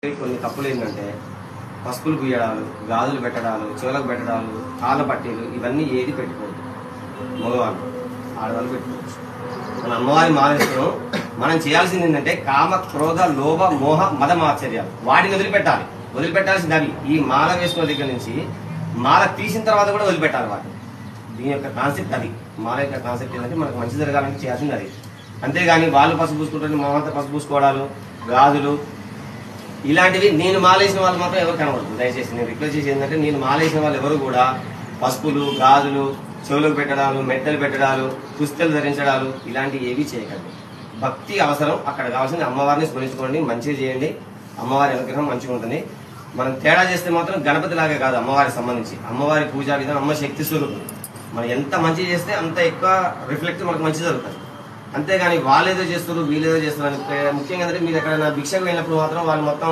కొన్ని తప్పులు ఏంటంటే పసుపులు గుయ్యడాలు, గాజులు పెట్టడాలు, చెవులకు పెట్టడాలు, కాళ్ళ పట్టీలు ఇవన్నీ ఏది పెట్టుకోవద్దు. మగవాళ్ళు ఆడవాళ్ళు పెట్టుకోవచ్చు. మన అమ్మవారి మాలేస్తున్నాం. మనం చేయాల్సింది ఏంటంటే కామ, క్రోధ, లోభ, మోహ, మద మాత్సర్యాలు వాటిని వదిలిపెట్టాల్సింది అవి. ఈ మాల వేసుకున్న దగ్గర నుంచి మాల తీసిన తర్వాత కూడా వదిలిపెట్టాలి వాటిని. దీని యొక్క కాన్సెప్ట్ అది. మాల యొక్క కాన్సెప్ట్ ఏంటంటే మనకు మంచి జరగాలంటే చేయాల్సింది అది. అంతేగాని వాళ్ళు పసుపు పూసుకుంటే మామంతా పసుపు పూసుకోవడాలు, గాజులు ఇలాంటివి నేను మాలేసిన వాళ్ళు మాత్రం ఎవరు కనబడదు. దయచేసి నేను రిక్వెస్ట్ చేసి ఏంటంటే నేను మాలేసిన వాళ్ళు ఎవరు కూడా పసుపులు, గాజులు, చెవులకు పెట్టడాలు, మెట్టలు పెట్టడాలు, పుస్తలు ధరించడాలు ఇలాంటివి ఏవి చేయకండి. భక్తి అవసరం. అక్కడ కావాల్సింది అమ్మవారిని స్మరించుకోండి, మంచిగా చేయండి. అమ్మవారి అనుగ్రహం మంచిగా ఉంటుంది. మనం తేడా చేస్తే మాత్రం గణపతి లాగా కాదు అమ్మవారికి సంబంధించి. అమ్మవారి పూజా విధానం, అమ్మ శక్తి స్వరూపం. మనం ఎంత మంచి చేస్తే అంత ఎక్కువ రిఫ్లెక్ట్ మనకు మంచి జరుగుతుంది. అంతేగాని వాళ్ళేదో చేస్తారు వీళ్ళేదో చేస్తారు అని ముఖ్యంగా అంటే మీరు ఎక్కడైనా భిక్షకు వెళ్ళినప్పుడు మాత్రం వాళ్ళు మొత్తం